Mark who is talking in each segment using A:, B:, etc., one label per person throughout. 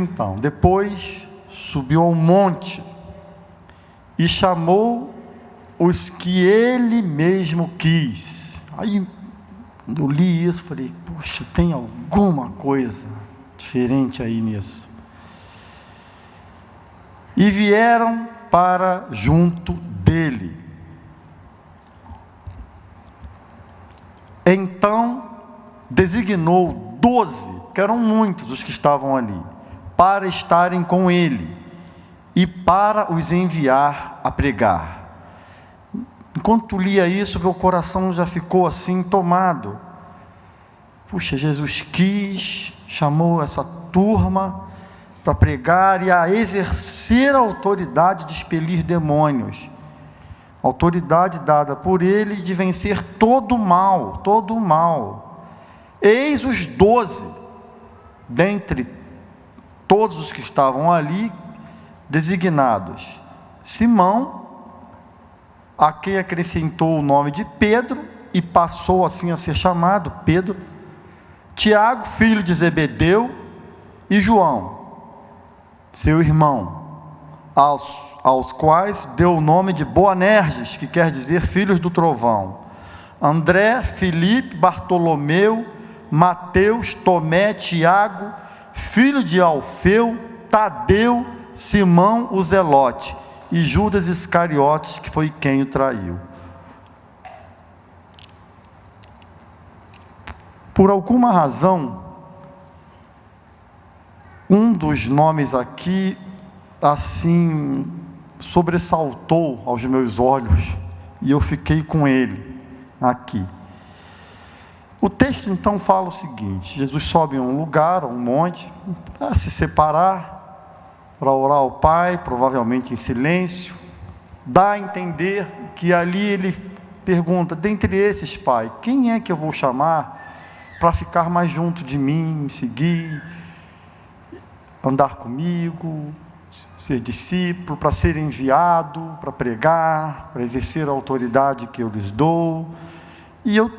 A: Então, depois subiu ao monte e chamou os que ele mesmo quis. Aí, quando eu li isso, falei, puxa, tem alguma coisa diferente aí nisso. E vieram para junto dele. Então, designou 12, que eram muitos os que estavam ali, para estarem com ele e para os enviar a pregar. Enquanto lia isso, meu coração já ficou assim tomado. Puxa, Jesus chamou essa turma para pregar e a exercer a autoridade de expelir demônios. Autoridade dada por ele de vencer todo o mal, todo o mal. Eis os 12, dentre todos os que estavam ali, designados: Simão, a quem acrescentou o nome de Pedro, e passou assim a ser chamado Pedro, Tiago, filho de Zebedeu, e João, seu irmão, aos quais deu o nome de Boanerges, que quer dizer filhos do trovão, André, Filipe, Bartolomeu, Mateus, Tomé, Tiago, filho de Alfeu, Tadeu, Simão o Zelote, e Judas Iscariotes, que foi quem o traiu. Por alguma razão, um dos nomes aqui, assim, sobressaltou aos meus olhos, e eu fiquei com ele aqui. O texto então fala o seguinte: Jesus sobe em um lugar, um monte, para se separar, para orar ao Pai, provavelmente em silêncio. Dá a entender que ali ele pergunta: dentre esses, Pai, quem é que eu vou chamar para ficar mais junto de mim, me seguir, andar comigo, ser discípulo, para ser enviado, para pregar, para exercer a autoridade que eu lhes dou? E eu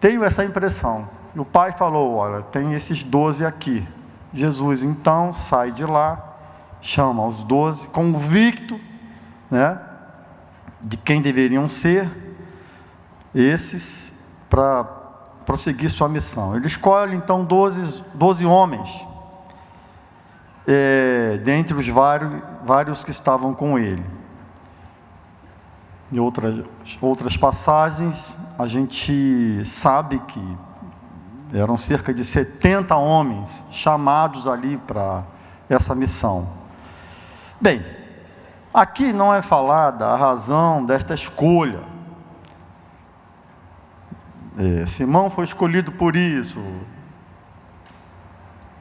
A: tenho essa impressão. O Pai falou: olha, tem esses 12 aqui. Jesus então sai de lá, chama os 12, convicto, de quem deveriam ser esses, para prosseguir sua missão. Ele escolhe então 12 homens, dentre os vários que estavam com ele. Em outras passagens, a gente sabe que eram cerca de 70 homens chamados ali para essa missão. Bem, aqui não é falada a razão desta escolha. Simão foi escolhido por isso,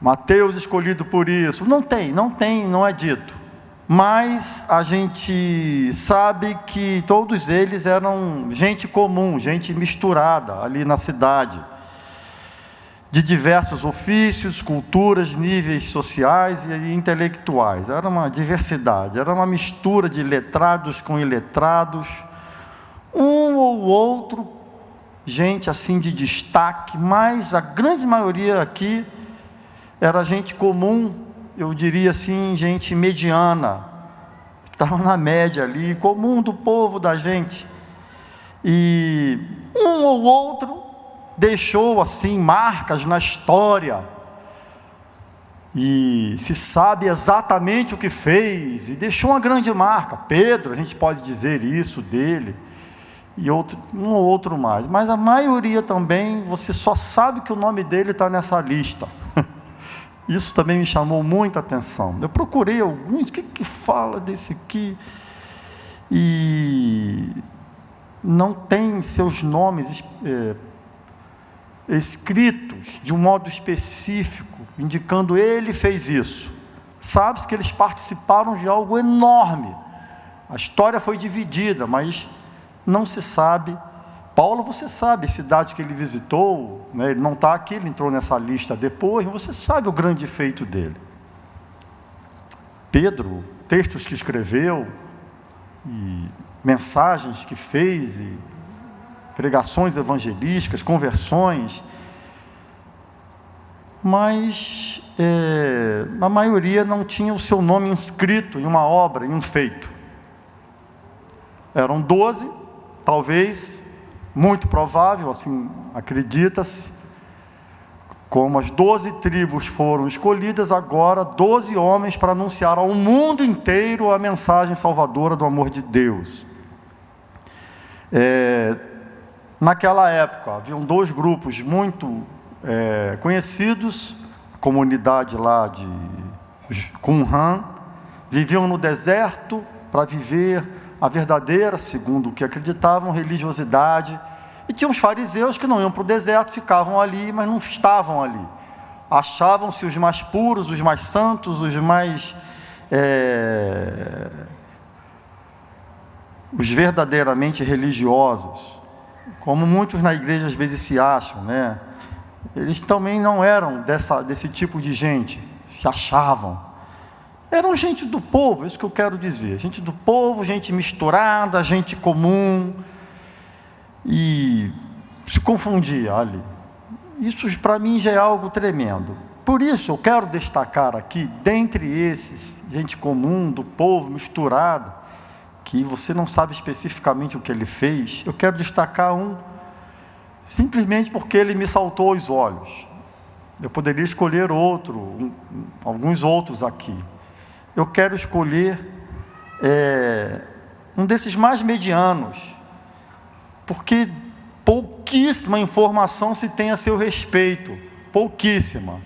A: Mateus escolhido por isso. Não é dito. Mas a gente sabe que todos eles eram gente comum, gente misturada ali na cidade, de diversos ofícios, culturas, níveis sociais e intelectuais. Era uma diversidade, era uma mistura de letrados com iletrados, um ou outro, gente assim de destaque, mas a grande maioria aqui era gente comum, eu diria assim, gente mediana, que estava na média ali, comum do povo, da gente. E um ou outro deixou assim marcas na história, e se sabe exatamente o que fez, e deixou uma grande marca. Pedro, a gente pode dizer isso dele, e um ou outro mais, mas a maioria também, você só sabe que o nome dele está nessa lista. Isso também me chamou muita atenção. Eu procurei alguns, o que fala desse aqui, e não tem seus nomes escritos de um modo específico, indicando ele fez isso. Sabe-se que eles participaram de algo enorme. A história foi dividida, mas não se sabe. Paulo, você sabe a cidade que ele visitou, ele não está aqui, ele entrou nessa lista depois, mas você sabe o grande feito dele. Pedro, textos que escreveu, e mensagens que fez, e pregações evangelísticas, conversões. mas a maioria não tinha o seu nome inscrito em uma obra, em um feito. Eram 12, talvez, muito provável, assim acredita-se. Como as 12 tribos foram escolhidas, agora 12 homens para anunciar ao mundo inteiro a mensagem salvadora do amor de Deus. Naquela época, haviam 2 grupos muito conhecidos, a comunidade lá de Qumran, viviam no deserto para viver a verdadeira, segundo o que acreditavam, religiosidade. E tinha os fariseus que não iam para o deserto, ficavam ali, mas não estavam ali. Achavam-se os mais puros, os mais santos, os mais... os verdadeiramente religiosos. Como muitos na igreja às vezes se acham, né? Eles também não eram desse tipo de gente, se achavam. Eram gente do povo, isso que eu quero dizer. Gente do povo, gente misturada, gente comum. E se confundia ali. Isso para mim já é algo tremendo. Por isso eu quero destacar aqui, dentre esses, gente comum, do povo, misturado, que você não sabe especificamente o que ele fez, eu quero destacar um, simplesmente porque ele me saltou aos olhos. Eu poderia escolher outro, alguns outros aqui. Eu quero escolher um desses mais medianos, porque pouquíssima informação se tem a seu respeito, pouquíssima.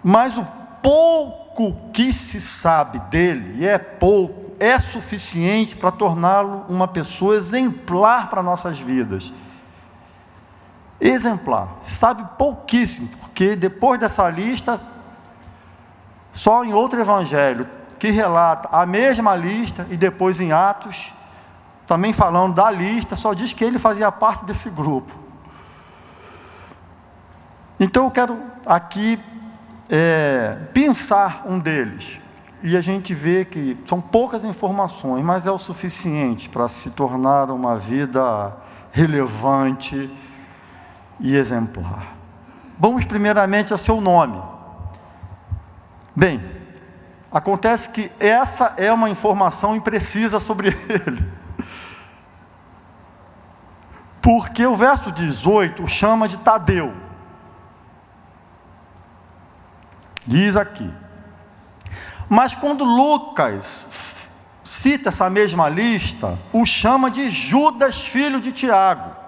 A: Mas o pouco que se sabe dele, e é pouco, é suficiente para torná-lo uma pessoa exemplar para nossas vidas. Exemplar. Se sabe pouquíssimo, porque depois dessa lista, só em outro evangelho que relata a mesma lista, e depois em Atos, também falando da lista, só diz que ele fazia parte desse grupo. Então eu quero aqui pensar um deles, e a gente vê que são poucas informações, mas é o suficiente para se tornar uma vida relevante e exemplar. Vamos primeiramente ao seu nome. Bem, acontece que essa é uma informação imprecisa sobre ele, porque o verso 18 o chama de Tadeu. Diz aqui: mas quando Lucas cita essa mesma lista, o chama de Judas, filho de Tiago.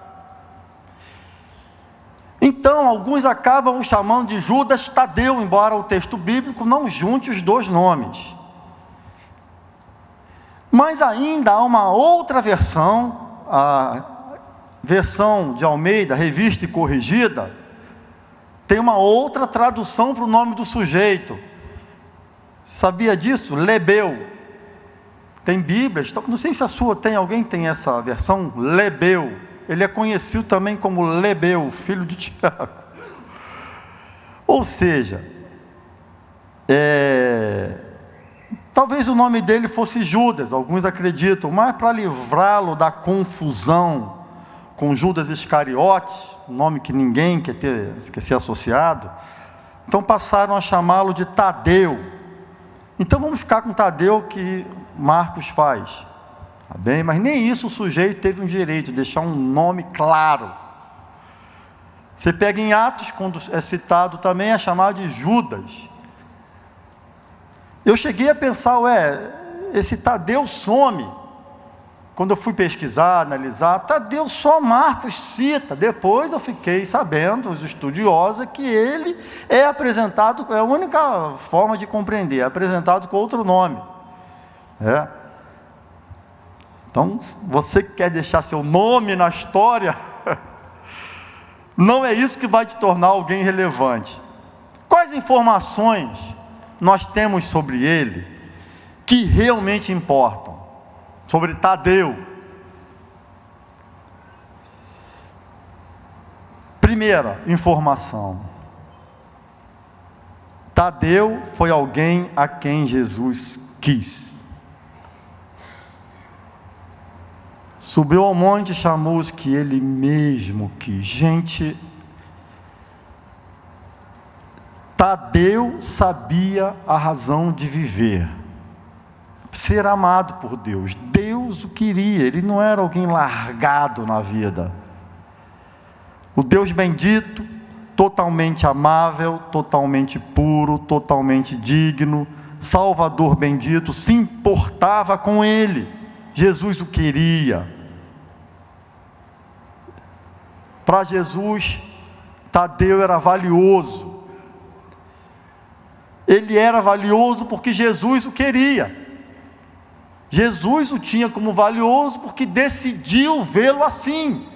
A: Então, alguns acabam o chamando de Judas Tadeu, embora o texto bíblico não junte os 2 nomes. Mas ainda há uma outra versão, a versão de Almeida, revista e corrigida, tem uma outra tradução para o nome do sujeito. Sabia disso? Lebeu. Tem Bíblias, não sei se a sua tem, alguém tem essa versão? Lebeu. Ele é conhecido também como Lebeu, filho de Tiago. Ou seja, talvez o nome dele fosse Judas, alguns acreditam, mas para livrá-lo da confusão com Judas Iscariote, um nome que ninguém quer ser associado, então passaram a chamá-lo de Tadeu. Então vamos ficar com Tadeu, que Marcos faz. Tá bem? Mas nem isso o sujeito teve um direito de deixar um nome claro. Você pega em Atos, quando é citado também, é chamado de Judas. Eu cheguei a pensar, esse Tadeu some. Quando eu fui pesquisar, analisar, Tadeu só Marcos cita. Depois eu fiquei sabendo, os estudiosos, que ele é apresentado, é a única forma de compreender, é apresentado com outro nome. Então, você que quer deixar seu nome na história, não é isso que vai te tornar alguém relevante. Quais informações nós temos sobre ele que realmente importam? Sobre Tadeu. Primeira informação: Tadeu foi alguém a quem Jesus quis. Subiu ao monte e chamou os que ele mesmo quis. Gente, Tadeu sabia a razão de viver, ser amado por Deus. Deus o queria, ele não era alguém largado na vida. O Deus bendito, totalmente amável, totalmente puro, totalmente digno, Salvador bendito, se importava com ele. Jesus o queria. Para Jesus, Tadeu era valioso. Ele era valioso porque Jesus o queria. Jesus o tinha como valioso porque decidiu vê-lo assim.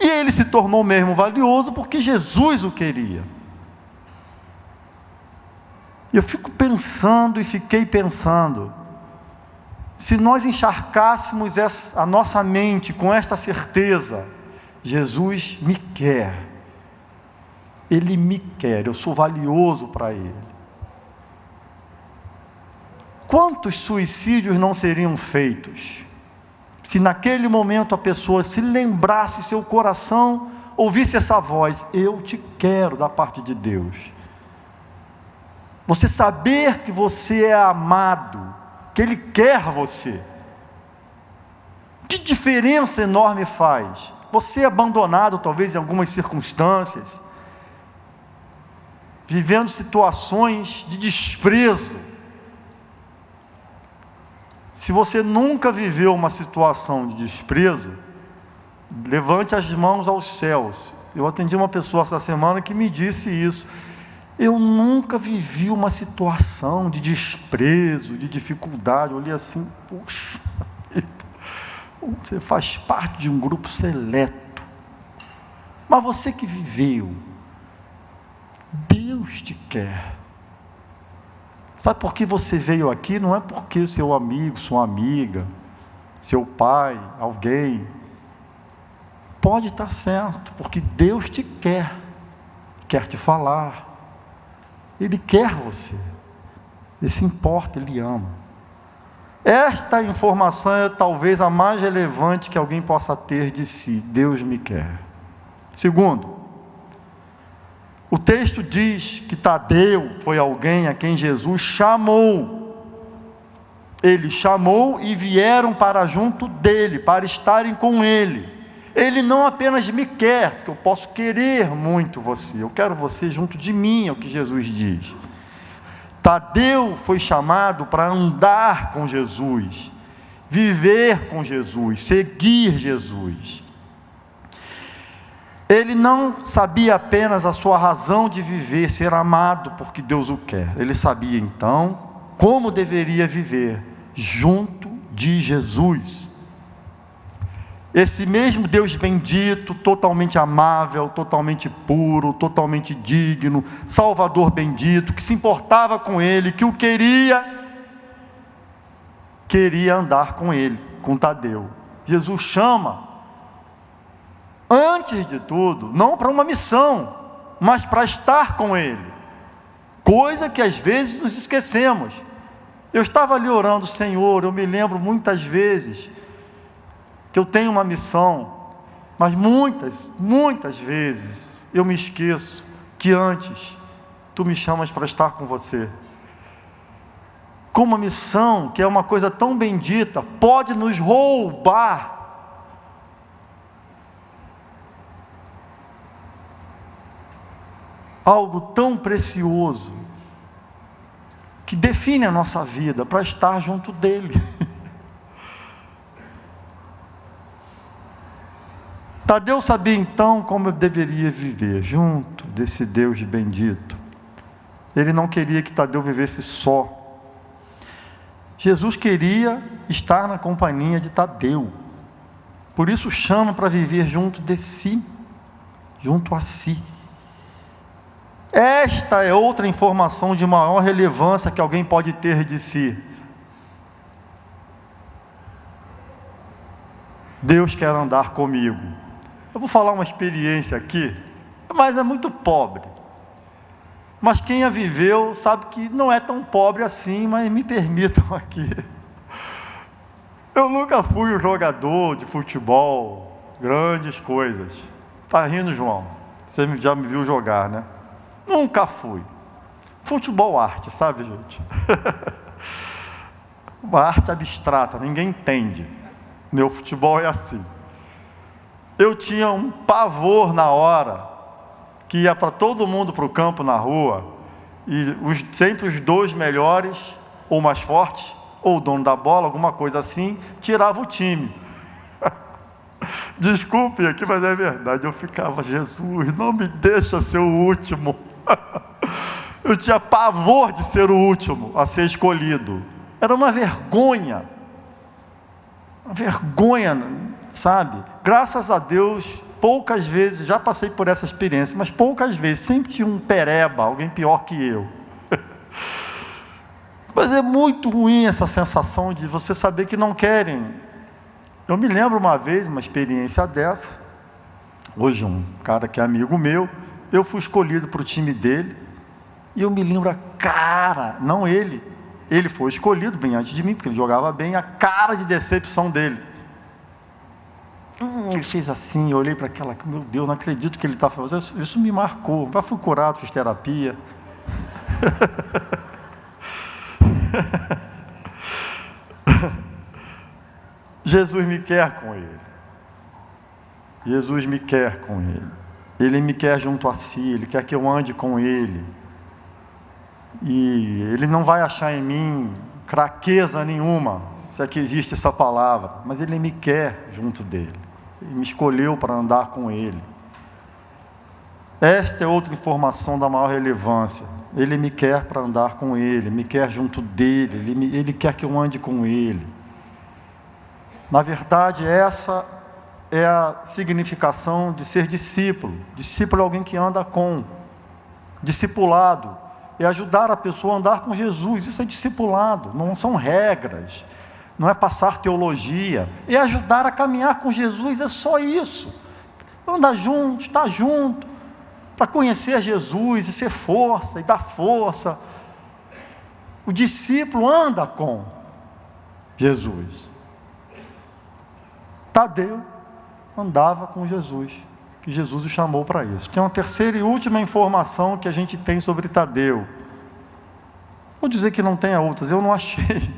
A: E ele se tornou mesmo valioso porque Jesus o queria. E eu fico pensando e fiquei pensando, se nós encharcássemos a nossa mente com esta certeza: Jesus me quer, Ele me quer, eu sou valioso para Ele. Quantos suicídios não seriam feitos, se naquele momento a pessoa se lembrasse, seu coração ouvisse essa voz: eu te quero, da parte de Deus. Você saber que você é amado, que Ele quer você, que diferença enorme faz. Você é abandonado talvez em algumas circunstâncias, vivendo situações de desprezo. Se você nunca viveu uma situação de desprezo, levante as mãos aos céus. Eu atendi uma pessoa essa semana que me disse isso: eu nunca vivi uma situação de desprezo, de dificuldade. Eu olhei assim, puxa, você faz parte de um grupo seleto, mas você que viveu, Deus te quer. Sabe por que você veio aqui? Não é porque seu amigo, sua amiga, seu pai, alguém, pode estar certo, porque Deus te quer, quer te falar, Ele quer você, Ele se importa, Ele ama. Esta informação é talvez a mais relevante que alguém possa ter de si: Deus me quer. Segundo, o texto diz que Tadeu foi alguém a quem Jesus chamou. Ele chamou e vieram para junto dele, para estarem com ele. Ele não apenas me quer, porque eu posso querer muito você, eu quero você junto de mim, é o que Jesus diz. Tadeu foi chamado para andar com Jesus, viver com Jesus, seguir Jesus. Ele não sabia apenas a sua razão de viver, ser amado porque Deus o quer. Ele sabia então como deveria viver junto de Jesus. Esse mesmo Deus bendito, totalmente amável, totalmente puro, totalmente digno, Salvador bendito, que se importava com ele, que o queria andar com ele, com Tadeu. Jesus chama, antes de tudo, não para uma missão, mas para estar com ele, coisa que às vezes nos esquecemos. Eu estava ali orando: Senhor, eu me lembro muitas vezes que eu tenho uma missão, mas muitas vezes eu me esqueço que antes Tu me chamas para estar com você. Como uma missão, que é uma coisa tão bendita, pode nos roubar algo tão precioso, que define a nossa vida, para estar junto dele. Tadeu sabia então como eu deveria viver junto desse Deus bendito. Ele não queria que Tadeu vivesse só. Jesus queria estar na companhia de Tadeu, por isso chama para viver junto de si, junto a si. Esta é outra informação de maior relevância que alguém pode ter de si. Deus quer andar comigo. Eu vou falar uma experiência aqui, mas é muito pobre. Mas quem a viveu sabe que não é tão pobre assim, mas me permitam aqui. Eu nunca fui um jogador de futebol, grandes coisas. Está rindo, João? Você já me viu jogar, né? Nunca fui. Futebol arte, sabe, gente? Uma arte abstrata, ninguém entende. Meu futebol é assim. Eu tinha um pavor na hora que ia para todo mundo para o campo na rua, e sempre os dois melhores, ou mais fortes, ou o dono da bola, alguma coisa assim, tirava o time. Desculpe aqui, mas é verdade. Eu ficava, Jesus, não me deixa ser o último. Eu tinha pavor de ser o último a ser escolhido. Era uma vergonha, sabe? Graças a Deus, poucas vezes, já passei por essa experiência, mas poucas vezes, sempre tinha um pereba, alguém pior que eu. Mas é muito ruim essa sensação de você saber que não querem. Eu me lembro uma vez, uma experiência dessa, hoje um cara que é amigo meu, eu fui escolhido para o time dele, e eu me lembro a cara, não ele foi escolhido bem antes de mim, porque ele jogava bem, a cara de decepção dele. Ele fez assim, eu olhei para aquela, meu Deus, não acredito que ele está fazendo isso, me marcou. Eu fui curado, fiz terapia. Jesus me quer com ele. Jesus me quer com ele. Ele me quer junto a si, ele quer que eu ande com ele. E ele não vai achar em mim fraqueza nenhuma, se é que existe essa palavra, mas ele me quer junto dele. Ele me escolheu para andar com ele. Esta é outra informação da maior relevância. Ele me quer para andar com ele, me quer junto dele, ele quer que eu ande com ele. Na verdade, essa é a significação de ser discípulo. Discípulo é alguém que anda com. Discipulado é ajudar a pessoa a andar com Jesus. Isso é discipulado, não são regras, não é passar teologia, é ajudar a caminhar com Jesus, é só isso. Andar junto, estar junto, para conhecer Jesus e ser força, e dar força. O discípulo anda com Jesus. Tadeu andava com Jesus, que Jesus o chamou para isso. Tem uma terceira e última informação que a gente tem sobre Tadeu. Vou dizer que não tenha outras, eu não achei.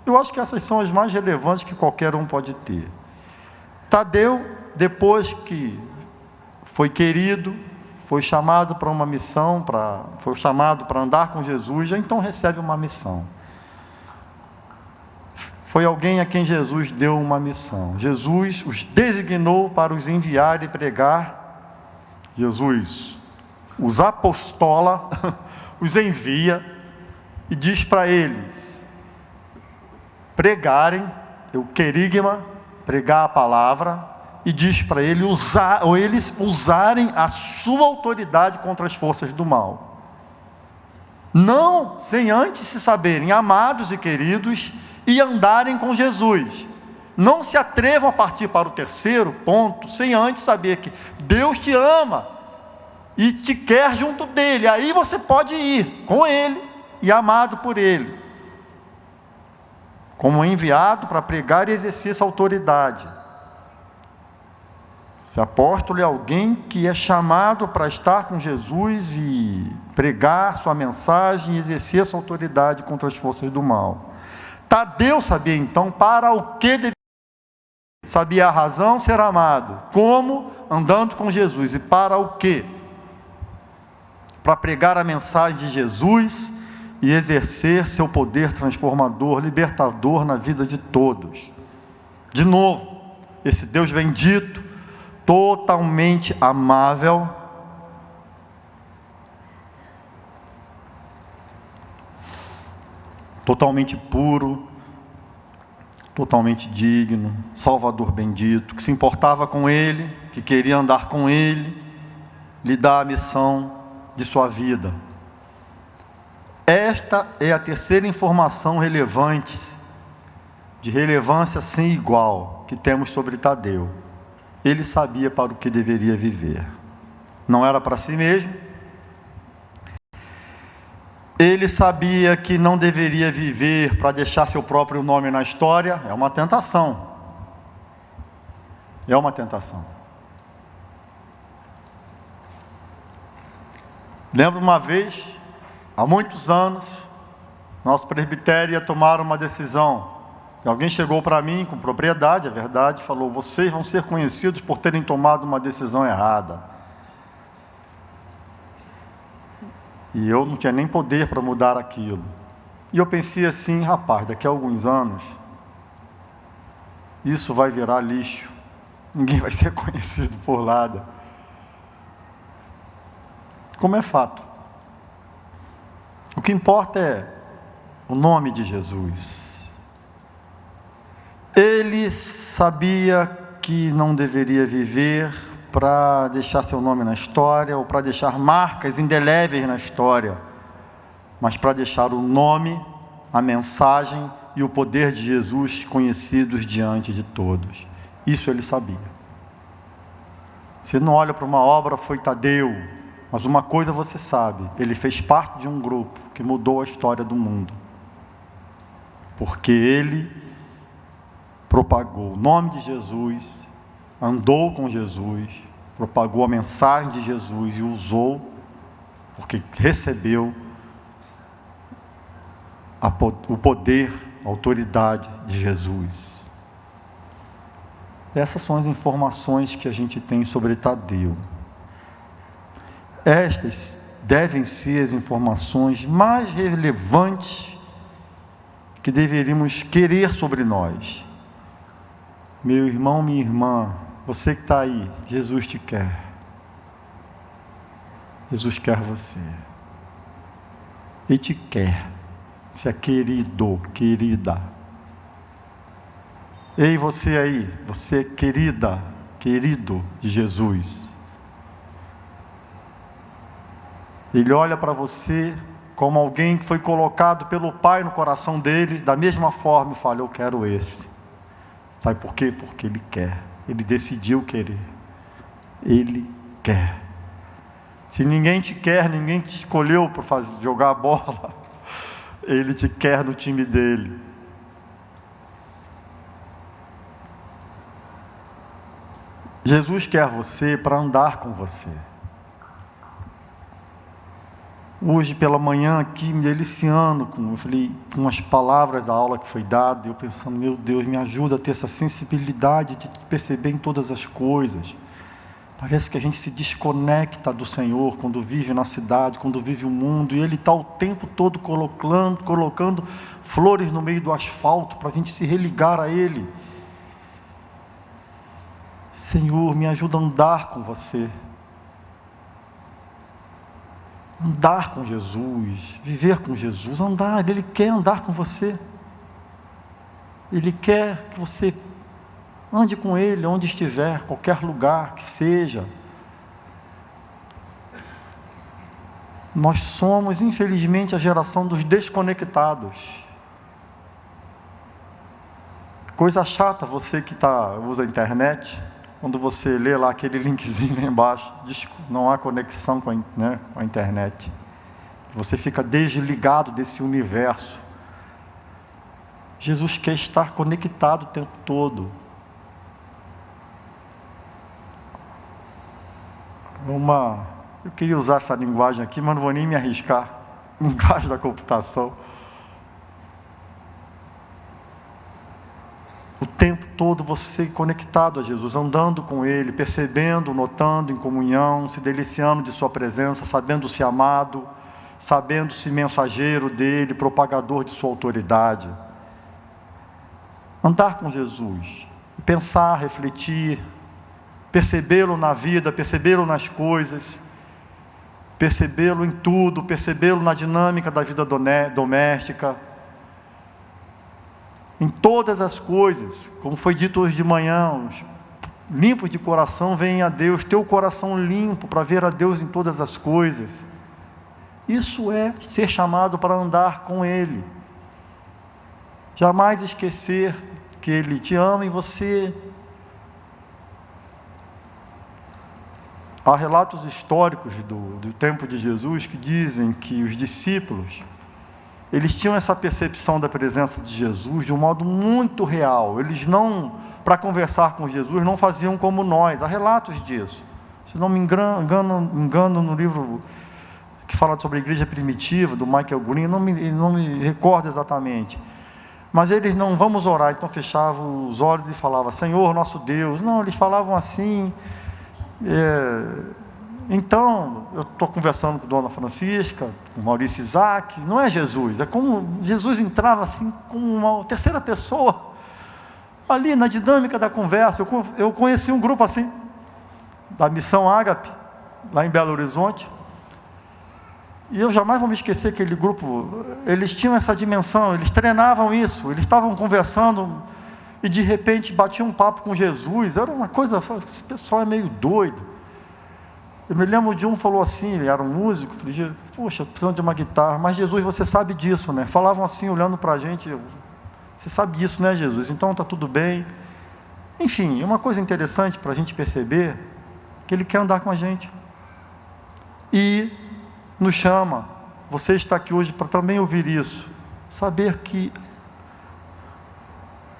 A: Eu acho que essas são as mais relevantes que qualquer um pode ter. Tadeu, depois que foi querido, foi chamado para uma missão, foi chamado para andar com Jesus, já então recebe uma missão. Foi alguém a quem Jesus deu uma missão. Jesus os designou para os enviar e pregar. Jesus os apostola, os envia e diz para eles pregarem, o querigma, pregar a palavra, e diz para eles usarem a sua autoridade contra as forças do mal. Não sem antes se saberem amados e queridos e andarem com Jesus. Não se atrevam a partir para o terceiro ponto sem antes saber que Deus te ama e te quer junto dele. Aí você pode ir com ele e amado por ele, como enviado para pregar e exercer essa autoridade. Esse apóstolo é alguém que é chamado para estar com Jesus e pregar sua mensagem e exercer essa autoridade contra as forças do mal. Tadeu sabia então para o que devia. Sabia a razão, ser amado. Como? Andando com Jesus. E para o quê? Para pregar a mensagem de Jesus e exercer seu poder transformador, libertador na vida de todos. De novo, esse Deus bendito, totalmente amável, totalmente puro, totalmente digno, Salvador bendito, que se importava com ele, que queria andar com ele, lhe dar a missão de sua vida. Esta é a terceira informação relevante, de relevância sem igual, que temos sobre Tadeu. Ele sabia para o que deveria viver. Não era para si mesmo. Ele sabia que não deveria viver para deixar seu próprio nome na história. É uma tentação. É uma tentação. Lembro uma vez, há muitos anos, nosso presbitério ia tomar uma decisão. E alguém chegou para mim com propriedade, é verdade, falou: vocês vão ser conhecidos por terem tomado uma decisão errada. E eu não tinha nem poder para mudar aquilo. E eu pensei assim: rapaz, daqui a alguns anos, isso vai virar lixo. Ninguém vai ser conhecido por nada. Como é fato. O que importa é o nome de Jesus. Ele sabia que não deveria viver para deixar seu nome na história, ou para deixar marcas indeléveis na história, mas para deixar o nome, a mensagem e o poder de Jesus conhecidos diante de todos. Isso ele sabia. Você não olha para uma obra, foi Tadeu, mas uma coisa você sabe: ele fez parte de um grupo que mudou a história do mundo, porque ele propagou o nome de Jesus, andou com Jesus, propagou a mensagem de Jesus e usou, porque recebeu o poder, a autoridade de Jesus. Essas são as informações que a gente tem sobre Tadeu. Estas devem ser as informações mais relevantes que deveríamos querer sobre nós. Meu irmão, minha irmã, você que está aí, Jesus te quer. Jesus quer você. Ele te quer. Você é querido, querida. Ei, você aí, você é querida, querido de Jesus. Ele olha para você como alguém que foi colocado pelo Pai no coração dele, da mesma forma, e fala: eu quero esse. Sabe por quê? Porque ele quer. Ele decidiu querer. Ele quer. Se ninguém te quer, ninguém te escolheu para jogar a bola, ele te quer no time dele. Jesus quer você para andar com você. Hoje pela manhã aqui, me deliciando com as palavras da aula que foi dada, eu pensando: meu Deus, me ajuda a ter essa sensibilidade de perceber em todas as coisas. Parece que a gente se desconecta do Senhor quando vive na cidade, quando vive o mundo, e Ele está o tempo todo colocando flores no meio do asfalto para a gente se religar a Ele. Senhor, me ajuda a andar com você. Andar com Jesus, viver com Jesus, andar. Ele quer andar com você. Ele quer que você ande com Ele onde estiver, qualquer lugar que seja. Nós somos, infelizmente, a geração dos desconectados. Coisa chata, você que usa a internet, quando você lê lá aquele linkzinho lá embaixo, diz que não há conexão com a internet. Você fica desligado desse universo. Jesus quer estar conectado o tempo todo. Eu queria usar essa linguagem aqui, mas não vou nem me arriscar. Linguagem da computação. O tempo todo você conectado a Jesus, andando com Ele, percebendo, notando em comunhão, se deliciando de sua presença, sabendo-se amado, sabendo-se mensageiro dEle, propagador de sua autoridade. Andar com Jesus, pensar, refletir, percebê-lo na vida, percebê-lo nas coisas, percebê-lo em tudo, percebê-lo na dinâmica da vida doméstica, em todas as coisas. Como foi dito hoje de manhã, os limpos de coração veem a Deus. Ter o coração limpo para ver a Deus em todas as coisas, isso é ser chamado para andar com Ele. Jamais esquecer que Ele te ama e você. Há relatos históricos do tempo de Jesus que dizem que os discípulos, eles tinham essa percepção da presença de Jesus de um modo muito real. Eles não, para conversar com Jesus, não faziam como nós. Há relatos disso. Se não me engano no livro que fala sobre a igreja primitiva, do Michael Green, não me recordo exatamente. Mas eles não, vamos orar, então fechavam os olhos e falavam, Senhor nosso Deus. Não, eles falavam assim. Então, eu estou conversando com a Dona Francisca, com o Maurício Isaac, não é Jesus, é como Jesus entrava assim, como uma terceira pessoa, ali na dinâmica da conversa. Eu conheci um grupo assim, da Missão Ágape, lá em Belo Horizonte, e eu jamais vou me esquecer aquele grupo. Eles tinham essa dimensão, eles treinavam isso, eles estavam conversando, e de repente batiam um papo com Jesus. Era uma coisa, esse pessoal é meio doido. Eu me lembro de um falou assim, ele era um músico, falei, poxa, precisando de uma guitarra, mas Jesus, você sabe disso, né? Falavam assim, olhando para a gente, você sabe disso, né, Jesus? Então está tudo bem. Enfim, é uma coisa interessante para a gente perceber que Ele quer andar com a gente e nos chama. Você está aqui hoje para também ouvir isso, saber que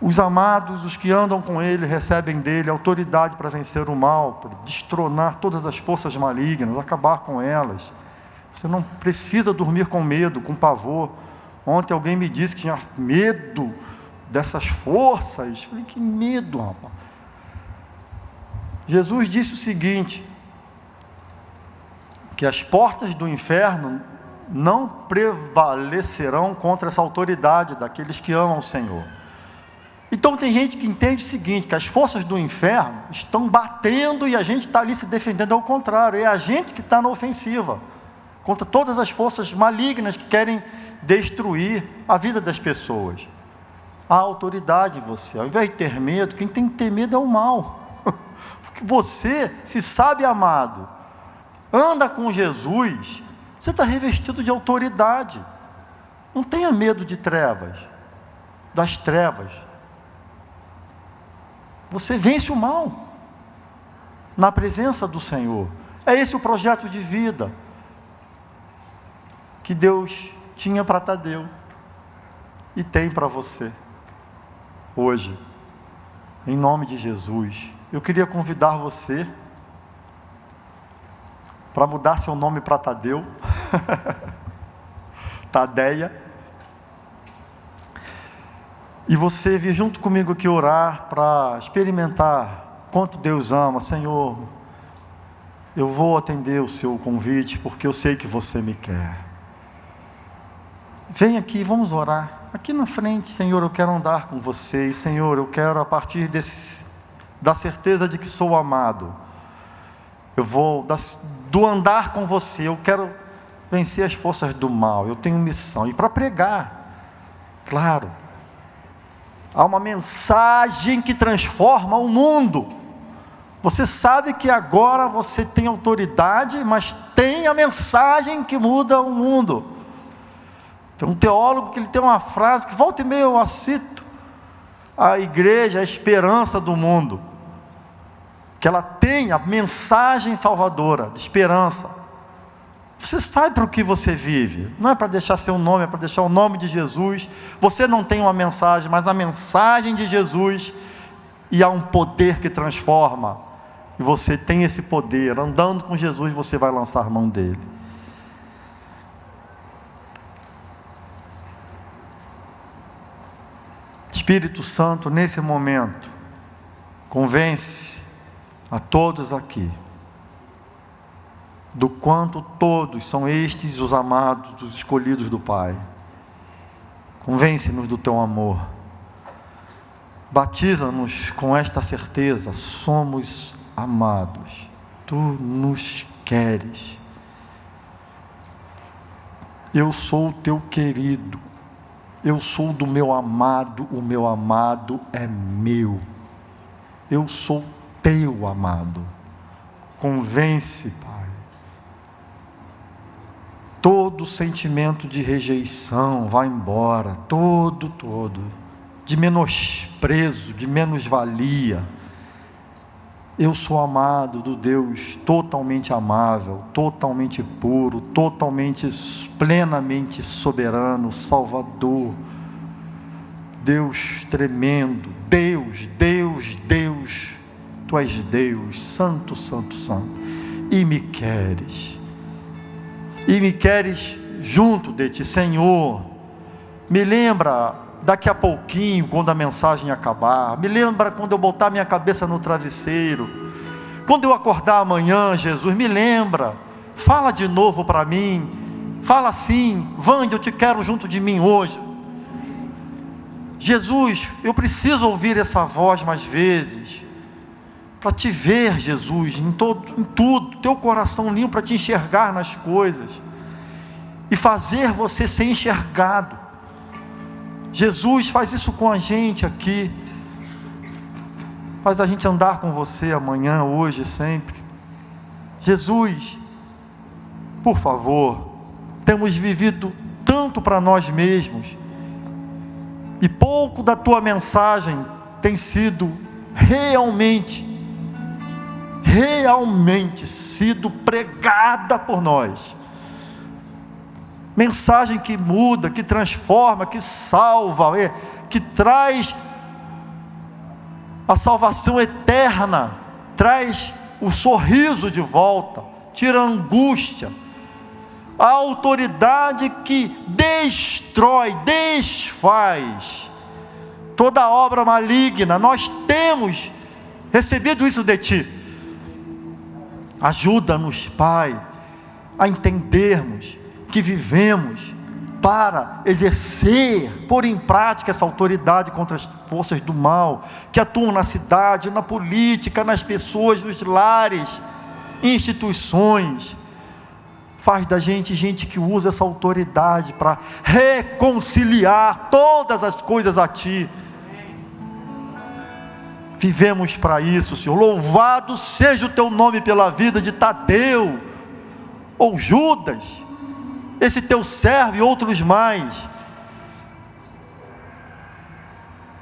A: os amados, os que andam com Ele, recebem dEle autoridade para vencer o mal, para destronar todas as forças malignas, acabar com elas. Você não precisa dormir com medo, com pavor. Ontem alguém me disse que tinha medo dessas forças. Eu falei, que medo, rapaz. Jesus disse o seguinte, que as portas do inferno não prevalecerão contra essa autoridade daqueles que amam o Senhor. Então tem gente que entende o seguinte, que as forças do inferno estão batendo e a gente está ali se defendendo. Ao contrário, é a gente que está na ofensiva contra todas as forças malignas que querem destruir a vida das pessoas. Há autoridade em você. Ao invés de ter medo, quem tem que ter medo é o mal. Porque você se sabe amado, anda com Jesus, você está revestido de autoridade. Não tenha medo de trevas, das trevas. Você vence o mal na presença do Senhor. É esse o projeto de vida que Deus tinha para Tadeu e tem para você hoje, em nome de Jesus. Eu queria convidar você para mudar seu nome para Tadeu, Tadeia, e você vir junto comigo aqui orar para experimentar quanto Deus ama. Senhor, eu vou atender o seu convite porque eu sei que você me quer. Vem aqui, vamos orar aqui na frente. Senhor, eu quero andar com você, e Senhor, eu quero, a partir da certeza de que sou amado, eu vou do andar com você, eu quero vencer as forças do mal. Eu tenho missão, e para pregar, claro, há uma mensagem que transforma o mundo. Você sabe que agora você tem autoridade, mas tem a mensagem que muda o mundo. Tem um teólogo que ele tem uma frase que volta e meia eu a cito: a igreja é a esperança do mundo, que ela tem a mensagem salvadora, de esperança. Você sabe para o que você vive, não é para deixar seu nome, é para deixar o nome de Jesus. Você não tem uma mensagem, mas a mensagem de Jesus, e há um poder que transforma, e você tem esse poder. Andando com Jesus, você vai lançar mão dele. Espírito Santo, nesse momento, convence a todos aqui do quanto todos são estes os amados, os escolhidos do Pai. Convence-nos do teu amor. Batiza-nos com esta certeza: somos amados, tu nos queres. Eu sou o teu querido, eu sou do meu amado, o meu amado é meu. Eu sou teu amado. Convence, Pai. Todo sentimento de rejeição vai embora, todo, de menosprezo, de menos-valia. Eu sou amado do Deus totalmente amável, totalmente puro, totalmente, plenamente soberano, Salvador. Deus tremendo, Deus, Tu és Deus, santo, santo, santo, e me queres. e me queres junto de ti. Senhor, me lembra daqui a pouquinho, quando a mensagem acabar, me lembra quando eu botar minha cabeça no travesseiro, quando eu acordar amanhã, Jesus, me lembra, fala de novo para mim, fala assim: Wande, eu te quero junto de mim hoje. Jesus, eu preciso ouvir essa voz mais vezes, para te ver, Jesus, em tudo, teu coração limpo, para te enxergar nas coisas, e fazer você ser enxergado. Jesus, faz isso com a gente aqui, faz a gente andar com você amanhã, hoje, sempre. Jesus, por favor, temos vivido tanto para nós mesmos, e pouco da tua mensagem tem sido realmente sido pregada por nós. Mensagem que muda, que transforma, que salva, que traz a salvação eterna, traz o sorriso de volta, tira a angústia, a autoridade que destrói, desfaz toda obra maligna. Nós temos recebido isso de ti. Ajuda-nos, Pai, a entendermos que vivemos para exercer, pôr em prática essa autoridade contra as forças do mal, que atuam na cidade, na política, nas pessoas, nos lares, instituições. Faz da gente gente que usa essa autoridade para reconciliar todas as coisas a ti. Vivemos para isso, Senhor. Louvado seja o teu nome pela vida de Tadeu, ou Judas, esse teu servo e outros mais.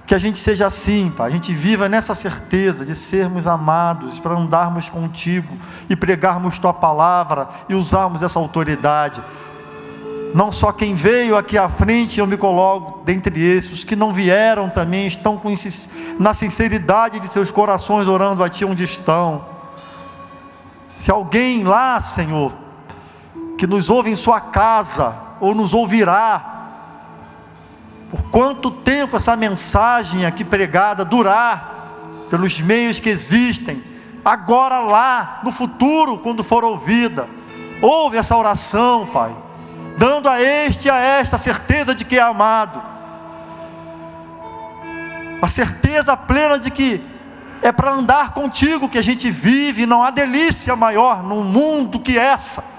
A: Que a gente seja assim, Pai, a gente viva nessa certeza de sermos amados, para andarmos contigo e pregarmos tua palavra e usarmos essa autoridade. Não só quem veio aqui à frente, eu me coloco dentre esses, os que não vieram também estão na sinceridade de seus corações orando a ti onde estão. Se alguém lá, Senhor, que nos ouve em sua casa, ou nos ouvirá, por quanto tempo essa mensagem aqui pregada durar, pelos meios que existem, agora lá, no futuro, quando for ouvida, ouve essa oração, Pai, dando a este e a esta certeza de que é amado, a certeza plena de que é para andar contigo que a gente vive, não há delícia maior no mundo que essa,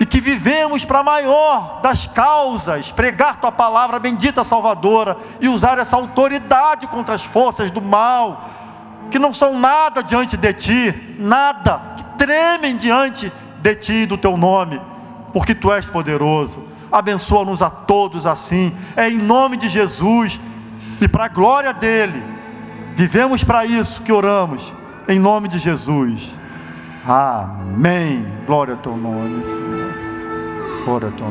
A: e que vivemos para a maior das causas, pregar tua palavra bendita salvadora, e usar essa autoridade contra as forças do mal, que não são nada diante de ti, nada, que tremem diante de ti e do teu nome, porque tu és poderoso. Abençoa-nos a todos assim, é em nome de Jesus, e para a glória dele, vivemos para isso que oramos, em nome de Jesus. Amém. Glória ao teu nome, Senhor. Glória ao teu nome.